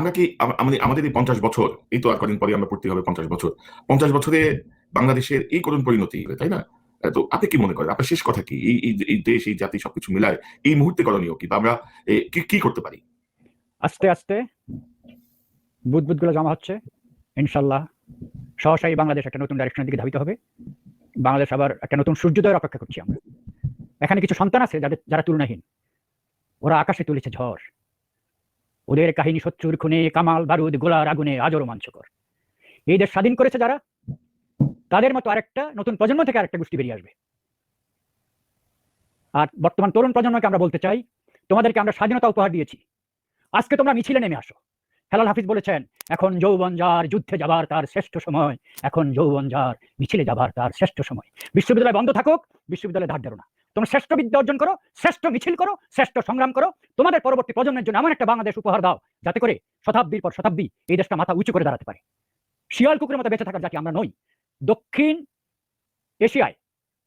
আমরা কি আমাদের এই ৫০ বছর, এই তো আর কদিন পরে আমরা পূর্তি হবে ৫০ বছর। ৫০ বছরে বাংলাদেশের এই করুণ পরিণতি, তাই না? তো আপনি কি মনে করেন? আপনার শেষ কথা কি? এই দেশ, এই জাতি সবকিছু মিলায় এই মুহূর্তে করণীয় কি? বা আমরা কি করতে পারি? আস্তে আস্তে বুদবুদগুলো জমা হচ্ছে। ইনশাল্লাহ সহসাই বাংলাদেশ একটা নতুন ডাইরেকশনের দিকে ধাবিত হবে। বাংলাদেশ আবার একটা নতুন সূর্যোদয়ের অপেক্ষা করছি আমরা। এখানে কিছু সন্তান আছে যারা তুলনাহীন। ওরা আকাশে তুলেছে ঝড়। ওদের কাহিনী শত্রুর খুনে, কামাল বারুদ গোলার আগুনে আজও রোমাঞ্চকর। এই দেশ স্বাধীন করেছে যারা, তাদের মতো আরেকটা নতুন প্রজন্ম থেকে আরেকটা গোষ্ঠী বেরিয়ে আসবে। আর বর্তমান তরুণ প্রজন্মকে আমরা বলতে চাই, তোমাদেরকে আমরা স্বাধীনতা উপহার দিয়েছি, আজকে তোমরা মিছিলে নেমে আসো। হেলাল হাফিজ বলেছেন, এখন যৌবন যার যুদ্ধে যাবার তার শ্রেষ্ঠ সময়, এখন যৌবন যার মিছিলে যাবার তার শ্রেষ্ঠ সময়। বিশ্ববিদ্যালয় বন্ধ থাকুক, বিশ্ববিদ্যালয়ে ধার দেরো না। তোমরা শ্রেষ্ঠ বিদ্যা অর্জন করো, শ্রেষ্ঠ মিছিল করো, শ্রেষ্ঠ সংগ্রাম করো। তোমাদের পরবর্তী প্রজন্মের জন্য এমন একটা বাংলাদেশ উপহার দাও, যাতে করে শতাব্দীর পর শতাব্দী এই দেশটা মাথা উঁচু করে দাঁড়াতে পারে। শিয়াল কুকুরের মতো বেঁচে থাকার জাতি আমরা নই। দক্ষিণ এশিয়ায়,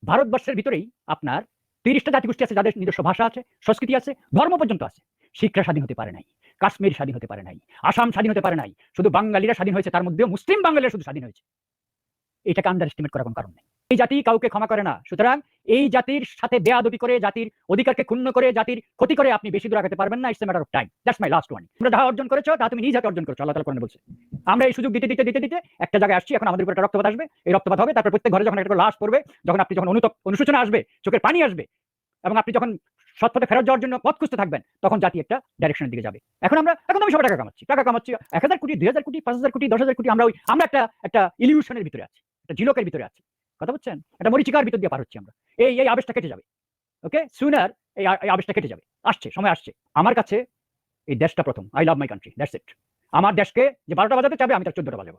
ভারতবর্ষের ভিতরেই আপনার 30টা জাতিগোষ্ঠী আছে যাদের নিজস্ব ভাষা আছে, সংস্কৃতি আছে, ধর্ম পর্যন্ত আছে। শিখরা স্বাধীন হতে পারে নাই, কাশ্মীর স্বাধীন হতে পারে নাই, আসাম স্বাধীন হতে পারে নাই, শুধু বাঙালিরা স্বাধীন হয়েছে, তার মধ্যেও মুসলিম বাঙালিরা শুধু স্বাধীন হয়েছে। এটাকে আন্ডার এস্টিমেট করার কোনো কারণ নেই। এই জাতি কাউকে ক্ষমা করে না। সুতরাং এই জাতির সাথে বেয়াদবি করে, জাতির অধিকারকে ক্ষুণ্ণ করে, জাতির ক্ষতি করে আপনি বেশি দূর আগাতে পারবেন না। It's a matter of time. That's my last one. তোমরা যা অর্জন করেছো তা তুমি নিজ হাতে অর্জন করেছো, আল্লাহ তাআলা কোরআনে বলছে। আমরা এই সুযোগ দিতে দিতে দিতে দিতে একটা জায়গায় আসছি। এখন আমাদের উপর একটা রক্তপাত আসবে, এই রক্তপাত হবে, তারপর প্রত্যেক ঘরে যখন একটা লাশ পড়বে, যখন আপনি যখন অনুশোচনা আসবে, চোখের পানি আসবে, এবং আপনি যখন সৎপথে ফেরত যাওয়ার জন্য পথ খুঁজতে থাকবেন, তখন জাতি একটা ডাইরেকশনের দিকে যাবে। এখন আমি সবাই টাকা কামাচ্ছি ১,০০০ কোটি, ২,০০০ কোটি, ৫,০০০ কোটি, 10,০০০ কোটি। আমরা একটা ইলিউশনের ভিতরে আছি, একটা ঝিলকের ভিতরে আছি। কথা বলছেন? একটা মরিচিকার ভিতর দিয়ে পার হচ্ছি আমরা। এই আবেশটা কেটে যাবে। ওকে, সুনার এই আবেশটা কেটে যাবে। আসছে, সময় আসছে। আমার কাছে এই দেশটা প্রথম। I love my country, that's it. আমার দেশকে যে 12টা বাজাতে চাবে, আমি তার 14টা বাজাবো।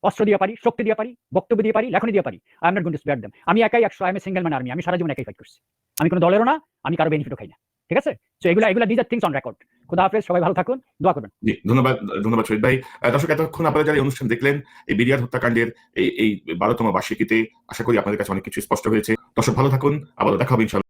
অস্ত্র দিয়ে পারি, শক্তি দিয়ে পারি, বক্তব্য দিয়ে পারি, লেখনী দিয়ে পারি। I am not going to spare them. আমি একাই 100, I M a single man army. আমি সারা জীবন একাই ফাইট করছি। আমি কোনো দলেরও না, আমি কারো বেনিফিটও খাই না। ঠিক আছে? সো এগুলা these are things on record. খোদা হাফেজ, সবাই ভালো থাকুন, দোয়া করবেন। জি, ধন্যবাদ শহীদ ভাই। দর্শক, এতক্ষণ আপনারা যারা এই অনুষ্ঠান দেখলেন, এই বিডিআর হত্যাকাণ্ডের এই 12তম বার্ষিকীতে, আশা করি আপনাদের কাছে অনেক কিছু স্পষ্ট হয়েছে। দর্শক ভালো থাকুন, আবার দেখা হবে ইনশাআল্লাহ।